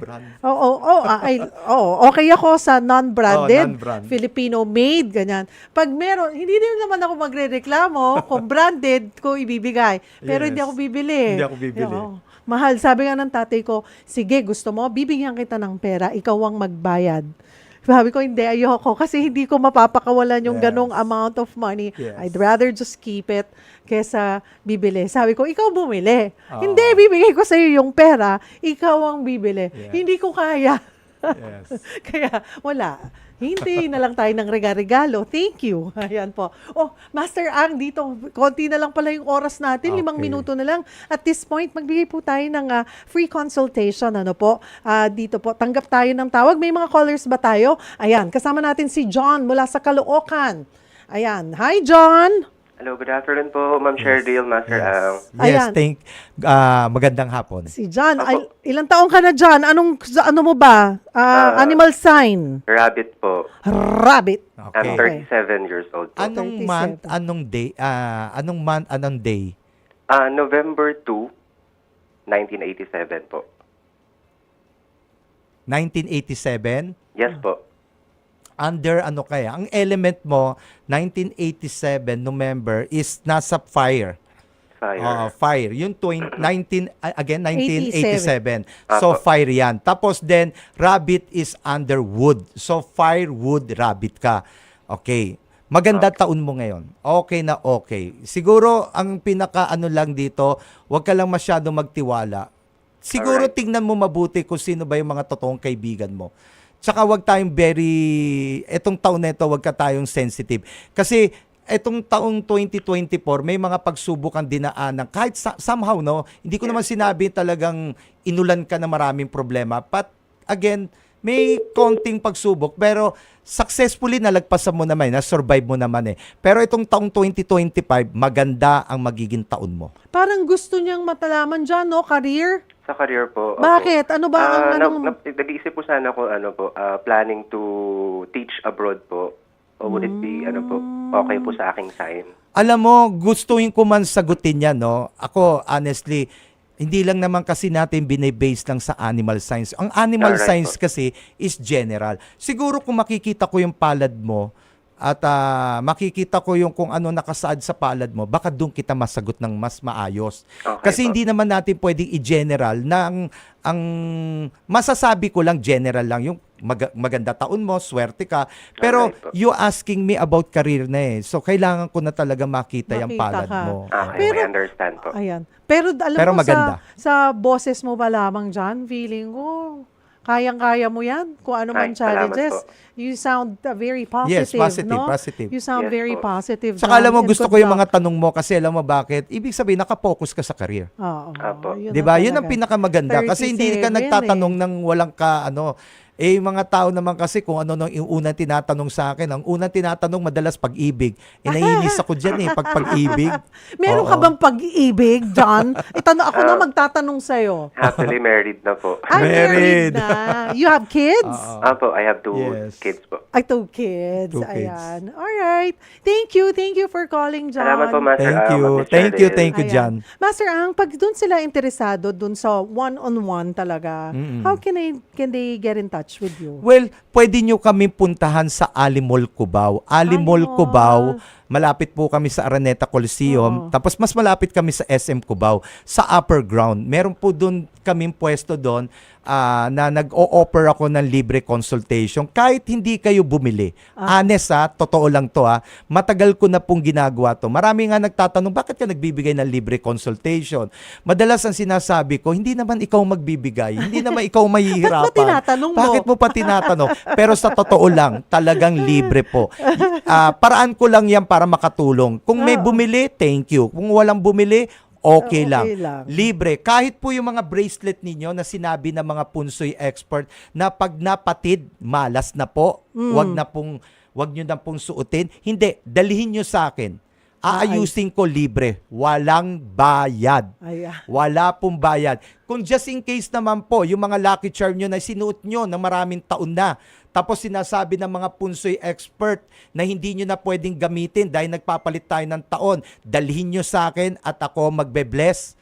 Okay ako sa non-branded, non-brand. Filipino made, ganyan. Pag meron, hindi din naman ako magre-reklamo kung branded ko ibibigay. Pero Yes. hindi ako bibili. Hindi ako bibili. Oo. Mahal, sabi nga ng tatay ko, sige, gusto mo, bibigyan kita ng pera, ikaw ang magbayad. Sabi ko, hindi, ayoko, kasi hindi ko mapapakawalan yung Yes. ganong amount of money. Yes. I'd rather just keep it kesa bibili. Sabi ko, ikaw bumili. Hindi, bibigay ko sa'yo yung pera, ikaw ang bibili. Yes. Hindi ko kaya. Yes. Kaya, wala. Hintayin na lang tayo ng regalo. Thank you. Ayan po. Oh, Master Ang, dito, konti na lang pala yung oras natin. 5 Okay. minuto na lang. At this point, magbigay po tayo ng free consultation. Ano po? Dito po, tanggap tayo ng tawag. May mga callers ba tayo? Ayan, kasama natin si John mula sa Caloocan. Ayan. Hi, John! Hello, good afternoon po, Ma'am Sherdale, Master Ang. Yes, Ayan. magandang hapon. Si John. Ilang taong ka na, John? Ano mo ba? Animal sign? Rabbit po. Rabbit. I'm Okay. 37 years old po. Anong 37. month, anong day, anong day? November 2, 1987 po. 1987? Yes po. Under ano kaya? Ang element mo, 1987 November is nasa fire. Fire. Fire. Yung 1987. 87. So, Apo. fire yan. Tapos then, rabbit is under wood. So, fire, wood, rabbit ka. Okay. Maganda taon mo ngayon. Okay na okay. Siguro, ang pinaka-ano lang dito, huwag ka lang masyado magtiwala. Siguro, Alright. tingnan mo mabuti kung sino ba yung mga totoong kaibigan mo. Tsaka wag tayong etong taon na ito, wag ka tayong sensitive. Kasi etong taong 2024, may mga pagsubok ang dinaanan. Kahit somehow, no, hindi ko naman sinabi talagang inulan ka na maraming problema. But again, may konting pagsubok, pero successfully nalagpasan mo naman, na-survive mo naman eh. Pero itong taong 2025, maganda ang magiging taon mo. Parang gusto niyang matalaman dyan, no? Career? Sa career po. opo. Bakit? Ano ba ang Nag-iisip po sana ako, planning to teach abroad po. Or would it be, okay po sa aking sign? Alam mo, gustuin ko man sagutin yan, no? Ako, honestly, hindi lang naman kasi natin binibase lang sa animal science. Ang animal Alright science po. kasi is general. Siguro kung makikita ko yung palad mo at makikita ko yung kung ano nakasaad sa palad mo, baka doon kita masagot ng mas maayos. Okay Kasi po. hindi naman natin pwedeng i-general na ang masasabi ko lang general lang yung maganda taon mo, swerte ka. Pero Alright po. you asking me about career na eh. So kailangan ko na talaga makita yung Makita palad ka. mo. Okay, Pero- I understand po. Ayan. Pero alam Pero mo, maganda. sa boses mo ba lamang dyan, feeling ko, kayang-kaya mo yan. Kung ano man Ay, salamat challenges. po. You sound very positive, Yes, positive, no? positive. You sound Yes very po. positive. Saka alam mo, John, and gusto good ko yung luck. mga tanong mo kasi alam mo bakit? Ibig sabihin, nakapokus ka sa career. Oo. Apo. Yun 'Di na ba? Yun ang talaga. pinakamaganda kasi hindi ka 37 nagtatanong eh. ng walang ka ano. Eh, yung mga tao naman kasi kung ano nung yung unang tinatanong sa akin, ang unang tinatanong madalas pag-ibig. Eh, naiinis ako diyan eh, pag-ibig. Meron ka Oo. bang pag-ibig, John? Ako na magtatanong sa'yo. Happily married na po. I'm married Married. na. You have kids? Oo. Apo, I have 2 Yes. kids po. Ay, 2 kids. 2 kids. Ayan. Alright. Thank you. Thank you for calling, John. Salamat po, Master Thank Ang, you. Mr. Thank you, Del. thank you, Ayan. John. Master Ang, pag doon sila interesado doon sa one-on-one talaga, how can they get in touch with you? Well, pwede nyo kami puntahan sa Alimol Cubao. Alimol Alimol. Cubao, malapit po kami sa Araneta Coliseum. Oo. Tapos mas malapit kami sa SM Cubao, sa upper ground. Meron po doon kaming pwesto doon na nag-o-offer ako ng libre consultation kahit hindi kayo bumili. Honest totoo lang to matagal ko na pong ginagawa to. Marami nga nagtatanong, bakit ka nagbibigay ng libre consultation? Madalas ang sinasabi ko, hindi naman ikaw magbibigay, hindi naman ikaw mahihirapan. Ba't mo tinatanong mo? Bakit mo pa tinatanong? Pero sa totoo lang, talagang libre po. Paraan ko lang yan para makatulong. Kung may bumili, thank you. Kung walang bumili, okay lang. Libre. Kahit po yung mga bracelet ninyo na sinabi ng mga punsoy expert na pag napatid, malas na po. Wag nyo na pong suotin. Hindi, dalhin nyo sa akin. Aayusin ko libre. Walang bayad. Ayan. Wala pong bayad. Kung just in case naman po, yung mga lucky charm nyo na sinuot nyo ng maraming taon na, tapos sinasabi ng mga punsoy expert na hindi nyo na pwedeng gamitin dahil nagpapalit tayo ng taon, dalhin nyo sa akin at ako magbe-bless.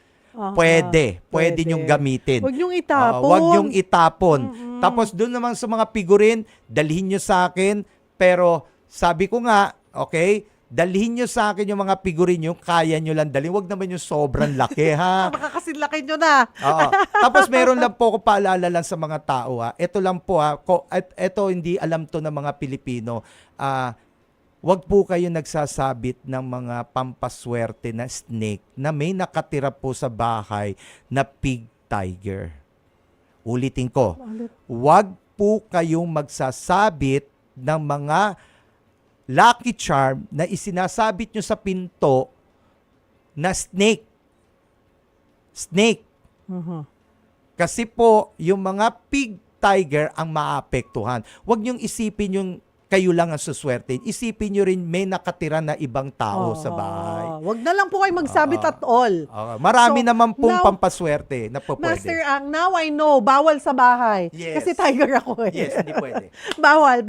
Pwede pwede. nyong gamitin. Huwag nyong itapon. Huwag nyong itapon. Tapos doon naman sa mga figurin, dalhin nyo sa akin, pero sabi ko nga, okay, dalhin nyo sa akin yung mga figurin nyo, kaya nyo lang dalhin. Huwag naman yung sobrang laki, ha? Baka kasi laki nyo na. Oo. Tapos meron lang po ko paalala lang sa mga tao, ha? Ito lang po, ha? Ito hindi alam to ng mga Pilipino. Wag po kayo nagsasabit ng mga pampaswerte na snake na may nakatira po sa bahay na pig tiger. Ulitin ko. Wag po kayong magsasabit ng mga lucky charm na isinasabit nyo sa pinto na snake. Snake. Kasi po, yung mga pig tiger ang maapektuhan. Huwag niyong isipin yung kayo lang ang suswerte. Isipin niyo rin may nakatira na ibang tao sa bahay. Wag na lang po kayo magsabit at all. Marami So, naman pong now, pampaswerte na po Master pwede. Ang, now I know, bawal sa bahay. Yes. Kasi tiger ako eh. Yes, hindi pwede. Bawal.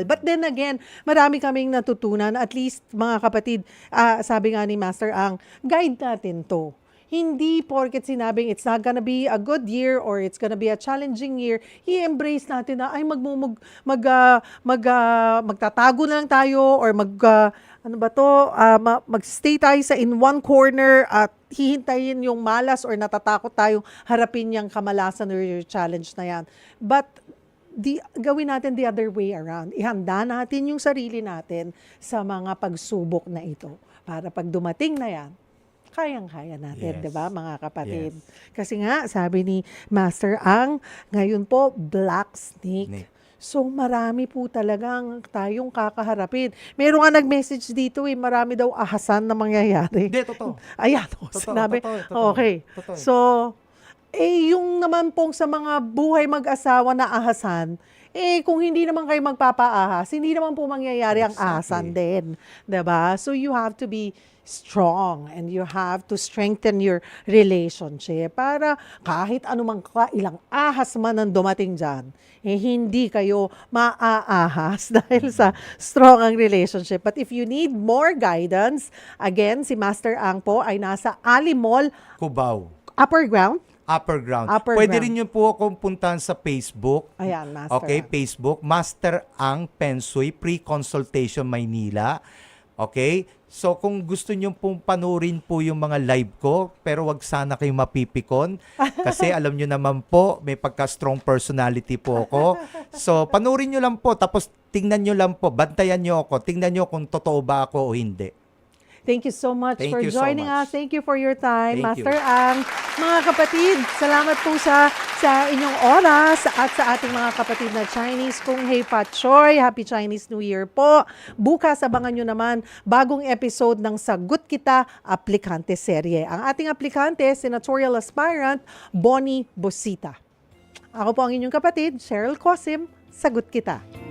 But then again, marami kaming natutunan. At least, mga kapatid, sabi nga ni Master Ang, guide natin to. Hindi porket sinabing it's not gonna be a good year or it's gonna be a challenging year, i-embrace natin na ay magtatago na lang tayo or magstay tayo sa in one corner at hihintayin yung malas or natatakot tayong harapin yung kamalasan or your challenge na yan. But gawin natin the other way around. Ihanda natin yung sarili natin sa mga pagsubok na ito para pag dumating na yan, kayang-kaya natin, Yes. 'di ba, mga kapatid? Yes. Kasi nga, sabi ni Master Ang, ngayon po, black snake. So, marami po talagang tayong kakaharapin. Meron nga nag-message dito marami daw ahasan na mangyayari. Hindi, totoo. Ayan, Totoo, sinabi. totoo. Okay. Totoo. So, yung naman pong sa mga buhay mag-asawa na ahasan, kung hindi naman kayo magpapaahas, hindi naman po mangyayari ang Exactly. ahasan din. 'Di ba? So, you have to be strong and you have to strengthen your relationship para kahit anumang ilang ahas man ang dumating dyan, hindi kayo maaahas dahil sa strong ang relationship. But if you need more guidance, again, si Master Ang po ay nasa Ali Mall, Cubao. Upper Ground. Upper Ground. Upper Pwede Ground. rin nyo po akong puntahan sa Facebook. Ayan, Master Okay, Ang. Facebook. Master Ang Pensoy, Pre-Consultation Maynila. Okay? So kung gusto nyo pong panurin po yung mga live ko, pero wag sana kayong mapipikon. Kasi alam nyo naman po, may pagka-strong personality po ako. So panurin nyo lang po, tapos tingnan nyo lang po, bantayan nyo ako, tingnan nyo kung totoo ba ako o hindi. Thank you so much Thank for you so joining much. us. Thank you for your time, Thank you. Master Ang. Mga kapatid, salamat po sa inyong oras at sa ating mga kapatid na Chinese. Kung Hey Pat Choy, Happy Chinese New Year po. Bukas, abangan nyo naman bagong episode ng Sagot Kita Aplikante Serye. Ang ating aplikante, senatorial aspirant, Bonnie Bosita. Ako po ang inyong kapatid, Cheryl Cosim. Sagot Kita.